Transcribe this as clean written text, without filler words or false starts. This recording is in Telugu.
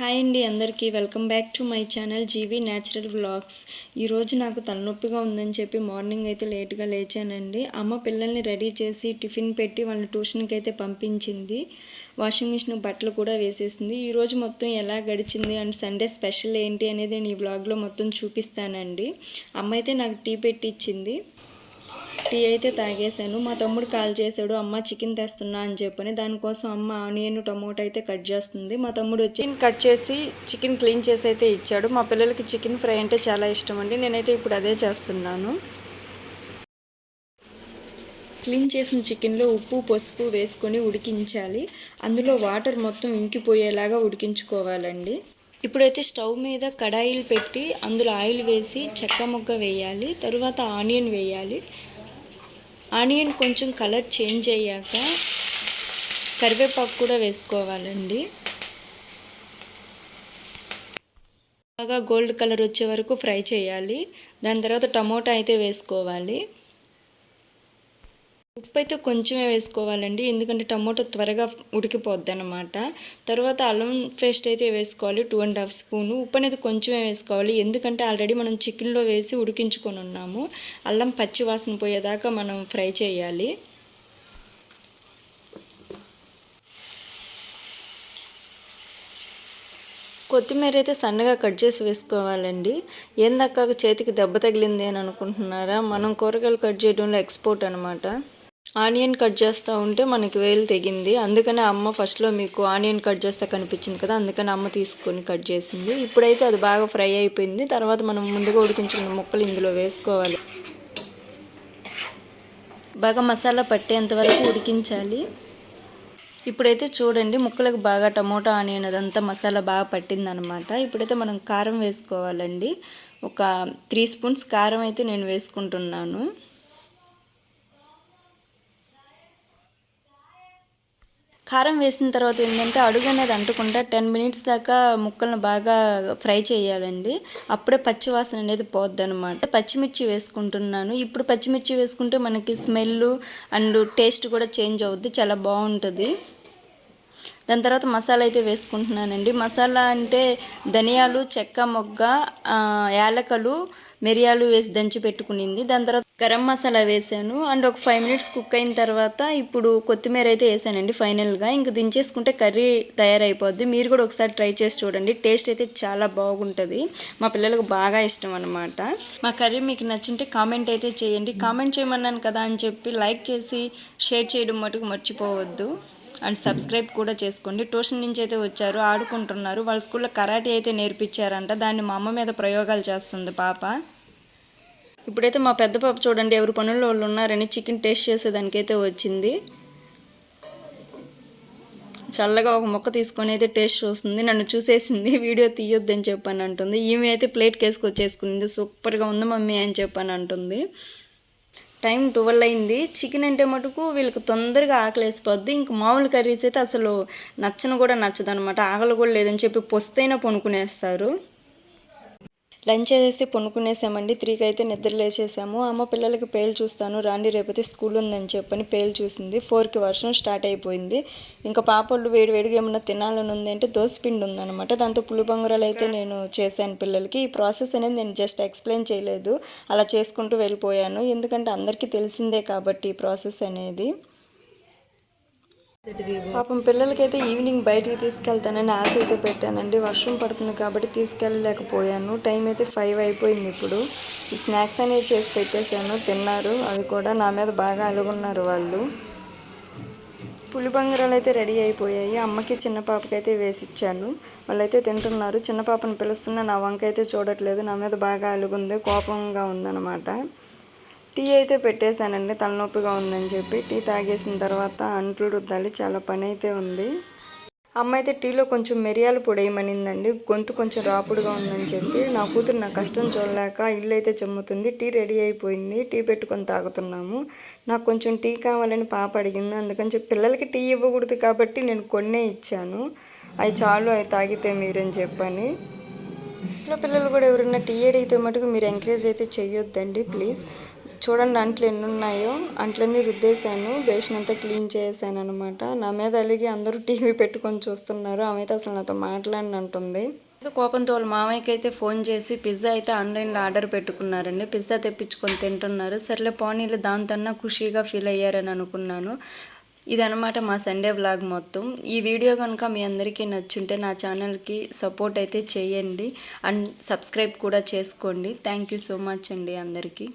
హాయ్ అండి అందరికీ welcome back to my channel GV natural vlogs. ఈరోజు నాకు తలనొప్పిగా ఉందని చెప్పి మార్నింగ్ అయితే లేట్గా లేచానండి. అమ్మ పిల్లల్ని రెడీ చేసి టిఫిన్ పెట్టి వాళ్ళని ట్యూషన్కి అయితే పంపించింది. వాషింగ్ మిషన్ బట్టలు కూడా వేసేసింది. ఈరోజు మొత్తం ఎలా గడిచింది అండ్ సండే స్పెషల్ ఏంటి అనేది నేను ఈ వ్లాగ్లో మొత్తం చూపిస్తానండి. అమ్మ అయితే నాకు టీ పెట్టి ఇచ్చింది. టీ అయితే తాగేశాను. మా తమ్ముడు కాల్ చేశాడు, అమ్మ చికెన్ తెస్తున్నా అని చెప్పని. దానికోసం అమ్మ ఆనియన్ టమోటా అయితే కట్ చేస్తుంది. మా తమ్ముడు వచ్చి కట్ చేసి చికెన్ క్లీన్ చేసి అయితే ఇచ్చాడు. మా పిల్లలకి చికెన్ ఫ్రై అంటే చాలా ఇష్టం అండి. నేనైతే ఇప్పుడు అదే చేస్తున్నాను. క్లీన్ చేసిన చికెన్లో ఉప్పు పసుపు వేసుకొని ఉడికించాలి. అందులో వాటర్ మొత్తం ఇంకిపోయేలాగా ఉడికించుకోవాలండి. ఇప్పుడైతే స్టవ్ మీద కడాయిలు పెట్టి అందులో ఆయిల్ వేసి చెక్క మొగ్గ వేయాలి. తరువాత ఆనియన్ వేయాలి. ఆనియన్ కొంచెం కలర్ చేంజ్ అయ్యాక కరివేపాకు కూడా వేసుకోవాలండి. బాగా గోల్డ్ కలర్ వచ్చే వరకు ఫ్రై చేయాలి. దాని తర్వాత టమోటా అయితే వేసుకోవాలి. ఉప్పు అయితే కొంచెమే వేసుకోవాలండి, ఎందుకంటే టమోటా త్వరగా ఉడికిపోద్ది అనమాట. తర్వాత అల్లం పేస్ట్ అయితే వేసుకోవాలి 2.5 స్పూను. ఉప్పు అనేది కొంచెమే వేసుకోవాలి, ఎందుకంటే ఆల్రెడీ మనం చికెన్లో వేసి ఉడికించుకొని ఉన్నాము. అల్లం పచ్చి వాసన పోయేదాకా మనం ఫ్రై చేయాలి. కొత్తిమీర అయితే సన్నగా కట్ చేసి వేసుకోవాలండి. ఏందక్క చేతికి దెబ్బ తగిలింది అని అనుకుంటున్నారా? మనం కూరగాయలు కట్ చేయడంలో ఎక్స్పర్ట్ అనమాట. ఆనియన్ కట్ చేస్తూ ఉంటే మనకి వేలు తెగింది. అందుకనే అమ్మ ఫస్ట్లో మీకు ఆనియన్ కట్ చేస్తే కనిపించింది కదా, అందుకని అమ్మ తీసుకొని కట్ చేసింది. ఇప్పుడైతే అది బాగా ఫ్రై అయిపోయింది. తర్వాత మనం ముందుగా ఉడికించుకున్న ముక్కలు ఇందులో వేసుకోవాలి. బాగా మసాలా పట్టేంత వరకు ఉడికించాలి. ఇప్పుడైతే చూడండి, ముక్కలకు బాగా టమోటా ఆనియన్ అదంతా మసాలా బాగా పట్టిందనమాట. ఇప్పుడైతే మనం కారం వేసుకోవాలండి. ఒక 3 స్పూన్స్ కారం అయితే నేను వేసుకుంటున్నాను. కారం వేసిన తర్వాత ఏంటంటే అడుగు అనేది అంటకుండా 10 మినిట్స్ దాకా ముక్కలను బాగా ఫ్రై చేయాలండి. అప్పుడే పచ్చివాసన అనేది పోద్ది అనమాట. పచ్చిమిర్చి వేసుకుంటున్నాను. ఇప్పుడు పచ్చిమిర్చి వేసుకుంటే మనకి స్మెల్ అండ్ టేస్ట్ కూడా చేంజ్ అవుద్ది, చాలా బాగుంటుంది. దాని తర్వాత మసాలా అయితే వేసుకుంటున్నానండి. మసాలా అంటే ధనియాలు, చెక్క మొగ్గ, యాలకలు, మిరియాలు వేసి దంచి పెట్టుకునింది. దాని తర్వాత గరం మసాలా వేసాను. అండ్ ఒక 5 మినిట్స్ కుక్ అయిన తర్వాత ఇప్పుడు కొత్తిమీర అయితే వేసానండి ఫైనల్గా. ఇంక దించేసుకుంటే కర్రీ తయారైపోద్ది. మీరు కూడా ఒకసారి ట్రై చేసి చూడండి, టేస్ట్ అయితే చాలా బాగుంటుంది. మా పిల్లలకు బాగా ఇష్టం అనమాట. మా కర్రీ మీకు నచ్చుంటే కామెంట్ అయితే చేయండి. కామెంట్ చేయమన్నాను కదా అని చెప్పి లైక్ చేసి షేర్ చేయడం మటుకు మర్చిపోవద్దు. అండ్ సబ్స్క్రైబ్ కూడా చేసుకోండి. ట్యూషన్ నుంచి అయితే వచ్చారు, ఆడుకుంటున్నారు. వాళ్ళ స్కూల్లో కరాటే అయితే నేర్పించారంట. దాన్ని మా అమ్మ మీద ప్రయోగాలు చేస్తుంది పాప. ఇప్పుడైతే మా పెద్ద పాప చూడండి, ఎవరి పనుల్లో వాళ్ళు ఉన్నారని చికెన్ టేస్ట్ చేసేదానికైతే వచ్చింది. చల్లగా ఒక ముక్క తీసుకొని అయితే టేస్ట్ చూస్తుంది. నన్ను చూసేసింది, వీడియో తీయొద్దని చెప్పని అంటుంది. ఈమె అయితే ప్లేట్కి వేసుకొచ్చేసుకుంది. సూపర్గా ఉంది మమ్మీ అని చెప్పని అంటుంది. టైం 12 అయింది. చికెన్ అంటే మటుకు వీళ్ళకి తొందరగా ఆకలి వేసిపోద్ది. ఇంక మామూలు కర్రీస్ అయితే అసలు నచ్చను కూడా నచ్చదనమాట. ఆకలి కూడా లేదని చెప్పి పొస్తైనా పొనుకునేస్తారు. లంచ్ చేసేసి పొనుకునేసామండి. 3కి అయితే నిద్ర లేచేసాము. అమ్మ పిల్లలకి పేలు చూస్తాను రాండి రేపైతే స్కూల్ ఉందని చెప్పని పేలు చూసింది. 4కి వర్షం స్టార్ట్ అయిపోయింది. ఇంకా పాపళ్ళు వేడివేడిగా ఏమన్నా తినాలని ఉంది అంటే దోసపిండి ఉందన్నమాట. దాంతో పులిపొంగరాలు అయితే నేను చేశాను పిల్లలకి. ఈ ప్రాసెస్ అనేది నేను జస్ట్ ఎక్స్ప్లెయిన్ చేయలేదు, అలా చేసుకుంటూ వెళ్ళిపోయాను. ఎందుకంటే అందరికీ తెలిసిందే కాబట్టి ఈ ప్రాసెస్ అనేది. పాపం పిల్లలకైతే ఈవినింగ్ బయటికి తీసుకెళ్తానని ఆశ అయితే పెట్టానండి. వర్షం పడుతుంది కాబట్టి తీసుకెళ్ళలేకపోయాను. టైం అయితే 5 అయిపోయింది. ఇప్పుడు ఈ స్నాక్స్ అనేవి చేసి పెట్టేశాను, తిన్నారు. అవి కూడా నా మీద బాగా అలుగున్నారు వాళ్ళు. పులిబంగరాలు అయితే రెడీ అయిపోయాయి. అమ్మకి చిన్న పాపకైతే వేసిచ్చాను. వాళ్ళైతే తింటున్నారు. చిన్న పాపను పిలుస్తున్నా నా వంక అయితే చూడట్లేదు. నా మీద బాగా అలుగుంది, కోపంగా ఉందన్నమాట. టీ అయితే పెట్టేశానండి, తలనొప్పిగా ఉందని చెప్పి. టీ తాగేసిన తర్వాత అంట్లు రుద్దాలి, చాలా పని అయితే ఉంది. అమ్మ అయితే టీలో కొంచెం మిరియాల పొడి వేయమనిందండి, గొంతు కొంచెం రాపుడుగా ఉందని చెప్పి. నా కూతురు నా కష్టం చూడలేక ఇల్లు అయితే చెమ్ముతుంది. టీ రెడీ అయిపోయింది, టీ పెట్టుకొని తాగుతున్నాము. నాకు కొంచెం టీ కావాలని పాప అడిగింది, అందుకని చెప్పి పిల్లలకి టీ ఇవ్వకూడదు కాబట్టి నేను కొన్నే ఇచ్చాను. అవి చాలు, అవి తాగితే మీరని చెప్పని. ఇంట్లో పిల్లలు కూడా ఎవరైనా టీ అడిగితే మటుకు మీరు ఎంకరేజ్ అయితే చేయొద్దండి ప్లీజ్. చూడండి అంట్లు ఎన్ని ఉన్నాయో, అంట్లన్నీ రుద్దేశాను, బేషన్ అంతా క్లీన్ చేశాను అనమాట. నా మీద అలిగి అందరూ టీవీ పెట్టుకొని చూస్తున్నారు. ఆమె అయితే అసలు నాతో మాట్లాడినంటుంది. కోపంతో వాళ్ళ మామయ్యకి అయితే ఫోన్ చేసి పిజ్జా అయితే ఆన్లైన్లో ఆర్డర్ పెట్టుకున్నారండి. పిజ్జా తెప్పించుకొని తింటున్నారు. సర్లే పోనీలు దాంతోన్నా ఖుషీగా ఫీల్ అయ్యారని అనుకున్నాను. ఇదనమాట మా సండే వ్లాగ్ మొత్తం. ఈ వీడియో కనుక మీ అందరికీ నచ్చుంటే నా ఛానల్కి సపోర్ట్ అయితే చేయండి అండ్ సబ్స్క్రైబ్ కూడా చేసుకోండి. థ్యాంక్ యూ సో మచ్ అండి అందరికీ.